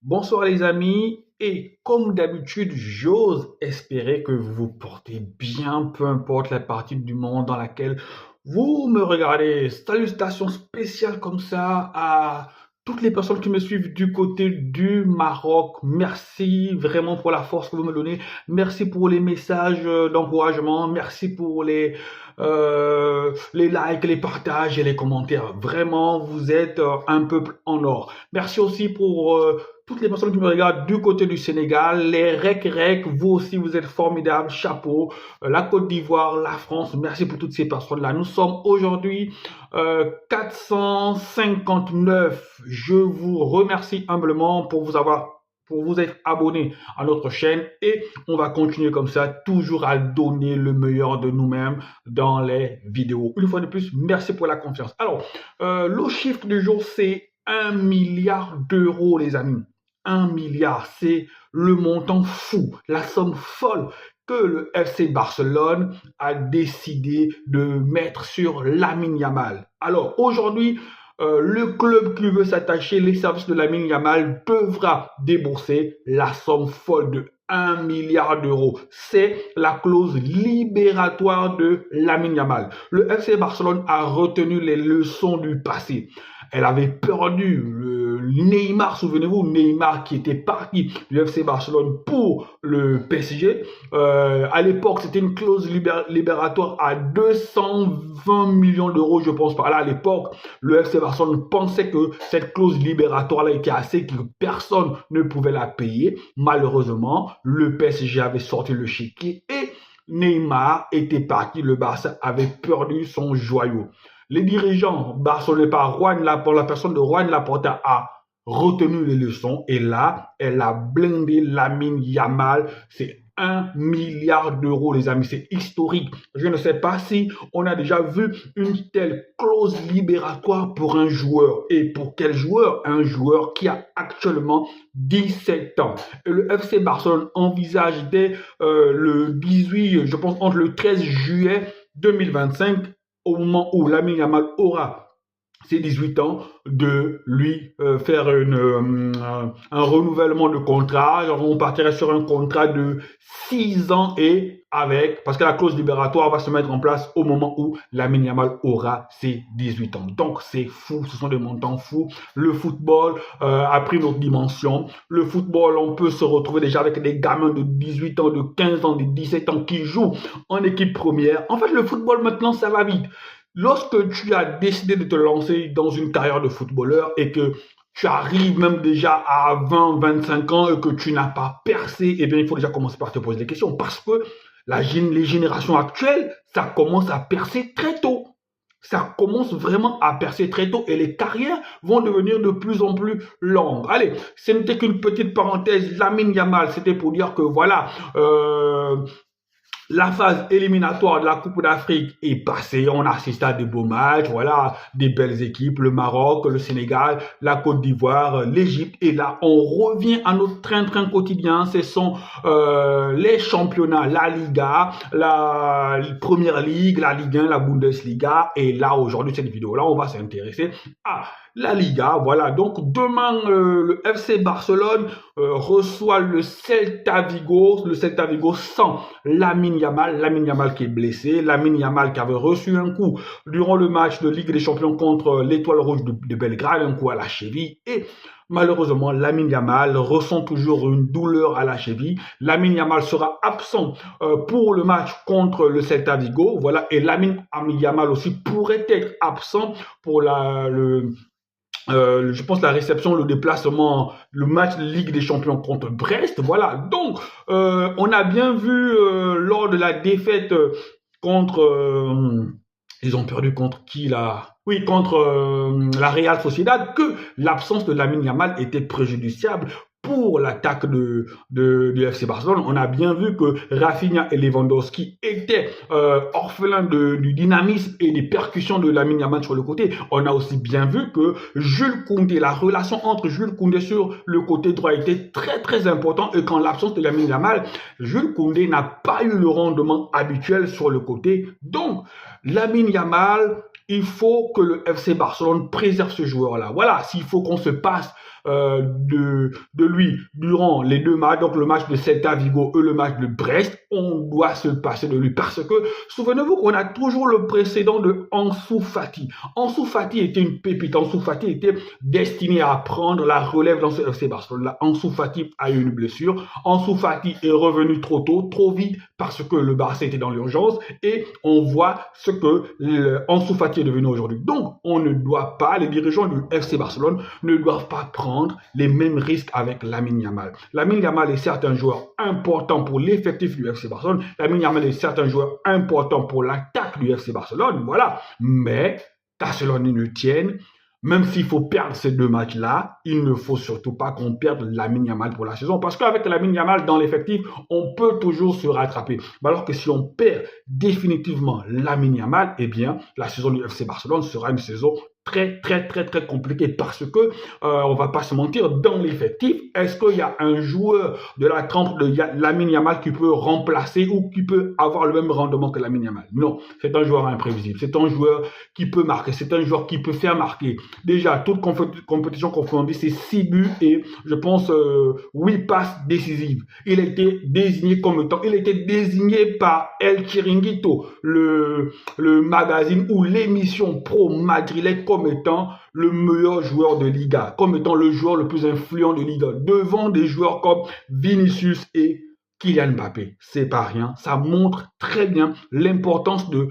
Bonsoir les amis, et comme d'habitude, j'ose espérer que vous vous portez bien, peu importe la partie du monde dans laquelle vous me regardez. Salutations spéciales comme ça à toutes les personnes qui me suivent du côté du Maroc. Merci vraiment pour la force que vous me donnez. Merci pour les messages d'encouragement. Merci pour les likes, les partages et les commentaires. Vraiment, vous êtes un peuple en or. Merci aussi pour toutes les personnes qui me regardent du côté du Sénégal, les rec, vous aussi, vous êtes formidables, chapeau. La Côte d'Ivoire, la France, merci pour toutes ces personnes-là. Nous sommes aujourd'hui 459. Je vous remercie humblement pour vous être abonné à notre chaîne et on va continuer comme ça, toujours à donner le meilleur de nous-mêmes dans les vidéos. Une fois de plus, merci pour la confiance. Alors, le chiffre du jour, c'est 1 milliard d'euros, les amis. 1 milliard, c'est le montant fou, la somme folle que le FC Barcelone a décidé de mettre sur Lamine Yamal. Alors aujourd'hui, le club qui veut s'attacher les services de Lamine Yamal devra débourser la somme folle de 1 milliard d'euros. C'est la clause libératoire de Lamine Yamal. Le FC Barcelone a retenu les leçons du passé. Elle avait perdu le Neymar, souvenez-vous, Neymar qui était parti du FC Barcelone pour le PSG. À l'époque, c'était une clause libératoire à 220 millions d'euros, je pense par là. À l'époque, le FC Barcelone pensait que cette clause libératoire-là était assez, que personne ne pouvait la payer. Malheureusement, le PSG avait sorti le chéquier et Neymar était parti. Le Barça avait perdu son joyau. Les dirigeants barcelonais par pour la personne de Juan Laporta a retenu les leçons et là, elle a blindé Lamine Yamal. C'est 1 milliard d'euros, les amis. C'est historique. Je ne sais pas si on a déjà vu une telle clause libératoire pour un joueur. Et pour quel joueur? Un joueur qui a actuellement 17 ans. Et le FC Barcelone envisage dès le 18, je pense entre le 13 juillet 2025, au moment où Lamine Yamal aura ses 18 ans, de lui faire un renouvellement de contrat. Genre, on partirait sur un contrat de 6 ans et avec, parce que la clause libératoire va se mettre en place au moment où Lamine Yamal aura ses 18 ans. Donc c'est fou, ce sont des montants fous. Le football a pris notre dimension. Le football, on peut se retrouver déjà avec des gamins de 18 ans, de 15 ans, de 17 ans qui jouent en équipe première. En fait, le football maintenant, ça va vite. Lorsque tu as décidé de te lancer dans une carrière de footballeur et que tu arrives même déjà à 20, 25 ans et que tu n'as pas percé, eh bien, il faut déjà commencer par te poser des questions parce que les générations actuelles, ça commence à percer très tôt. Ça commence vraiment à percer très tôt et les carrières vont devenir de plus en plus longues. Allez, ce n'était qu'une petite parenthèse. Lamine Yamal, c'était pour dire que voilà, la phase éliminatoire de la Coupe d'Afrique est passée. On assiste à de beaux matchs, voilà, des belles équipes, le Maroc, le Sénégal, la Côte d'Ivoire, l'Égypte. Et là, on revient à notre train-train quotidien. Ce sont les championnats, la Liga, la Première Ligue, la Ligue 1, la Bundesliga. Et là, aujourd'hui, cette vidéo-là, on va s'intéresser à la Liga. Voilà, donc demain, le FC Barcelone reçoit le Celta Vigo sans Lamine Yamal qui est blessé, Lamine Yamal qui avait reçu un coup durant le match de Ligue des Champions contre l'Étoile Rouge de Belgrade, un coup à la cheville et malheureusement, Lamine Yamal ressent toujours une douleur à la cheville. Lamine Yamal sera absent pour le match contre le Celta Vigo. Voilà, et Lamine Yamal aussi pourrait être absent pour je pense la réception, le déplacement, le match Ligue des Champions contre Brest. Voilà. Donc, on a bien vu lors de la défaite contre, ils ont perdu contre qui là? Oui, contre la Real Sociedad, que l'absence de Lamine Yamal était préjudiciable pour l'attaque du FC Barcelone. On a bien vu que Rafinha et Lewandowski étaient orphelins du dynamisme et des percussions de Lamine Yamal sur le côté. On a aussi bien vu que Jules Koundé, la relation entre Jules Koundé sur le côté droit était très très importante et qu'en l'absence de Lamine Yamal, Jules Koundé n'a pas eu le rendement habituel sur le côté. Donc, Lamine Yamal, il faut que le FC Barcelone préserve ce joueur-là. Voilà, s'il faut qu'on se passe de lui durant les deux matchs, donc le match de Celta Vigo et le match de Brest, on doit se passer de lui parce que, souvenez-vous qu'on a toujours le précédent de Ansu Fati. Ansu Fati était une pépite, Ansu Fati était destiné à prendre la relève dans ce FC Barcelone. Là, Ansu Fati a eu une blessure, Ansu Fati est revenu trop tôt, trop vite parce que le Barça était dans l'urgence et on voit ce que Ansu Fati est devenu aujourd'hui. Donc, on ne doit pas, les dirigeants du FC Barcelone ne doivent pas prendre les mêmes risques avec Lamine Yamal. Lamine Yamal est certes un joueur important pour l'effectif du FC Barcelone, Lamine Yamal est certes un joueur important pour l'attaque du FC Barcelone, voilà, mais qu'à cela ne tienne, même s'il faut perdre ces deux matchs-là, il ne faut surtout pas qu'on perde Lamine Yamal pour la saison. Parce qu'avec Lamine Yamal dans l'effectif, on peut toujours se rattraper. Alors que si on perd définitivement Lamine Yamal, eh bien, la saison du FC Barcelone sera une saison très compliqué parce que on va pas se mentir, dans l'effectif, est-ce qu'il y a un joueur de la trempe de Lamine Yamal qui peut remplacer ou qui peut avoir le même rendement que Lamine Yamal? Non, c'est un joueur imprévisible, c'est un joueur qui peut marquer, c'est un joueur qui peut faire marquer. Déjà, toute compétition confondue, c'est 6 buts et je pense 8 passes décisives. Il a été désigné comme étant, il a été désigné par El Chiringuito, le magazine ou l'émission pro madrilène comme étant le meilleur joueur de Liga, comme étant le joueur le plus influent de Liga, devant des joueurs comme Vinicius et Kylian Mbappé. C'est pas rien, ça montre très bien l'importance de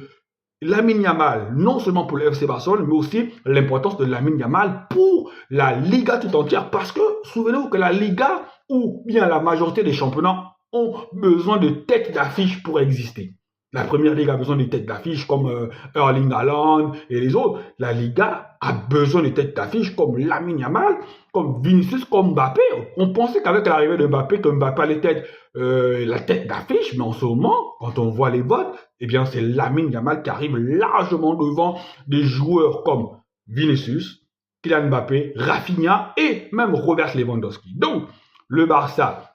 Lamine Yamal, non seulement pour le FC Barcelone, mais aussi l'importance de Lamine Yamal pour la Liga tout entière, parce que souvenez-vous que la Liga, ou bien la majorité des championnats, ont besoin de têtes d'affiche pour exister. La première ligue a besoin de têtes d'affiche comme Erling Haaland et les autres. La Liga a besoin de têtes d'affiche comme Lamine Yamal, comme Vinicius, comme Mbappé. On pensait qu'avec l'arrivée de Mbappé, que Mbappé allait être la tête d'affiche, mais en ce moment, quand on voit les votes, eh bien c'est Lamine Yamal qui arrive largement devant des joueurs comme Vinicius, Kylian Mbappé, Rafinha et même Robert Lewandowski. Donc, le Barça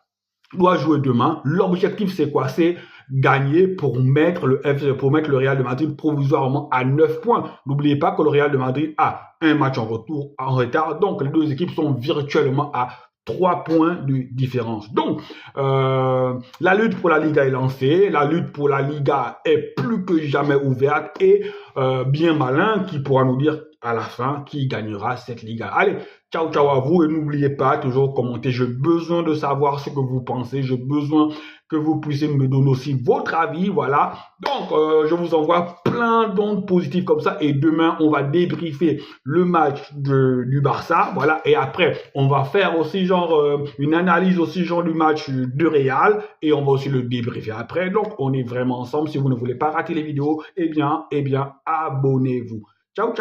doit jouer demain. L'objectif, c'est quoi? C'est gagner pour mettre le Real de Madrid provisoirement à 9 points. N'oubliez pas que le Real de Madrid a un match en retard. Donc, les deux équipes sont virtuellement à 3 points de différence. Donc, la lutte pour la Liga est lancée. La lutte pour la Liga est plus que jamais ouverte et bien malin qui pourra nous dire à la fin qui gagnera cette Liga. Allez, ciao à vous et n'oubliez pas, toujours commenter. J'ai besoin de savoir ce que vous pensez. J'ai besoin que vous puissiez me donner aussi votre avis. Voilà. Donc, je vous envoie plein d'ondes positives comme ça. Et demain, on va débriefer le match du Barça. Voilà. Et après, on va faire aussi une analyse aussi du match du Real. Et on va aussi le débriefer après. Donc, on est vraiment ensemble. Si vous ne voulez pas rater les vidéos, eh bien, abonnez-vous. Ciao.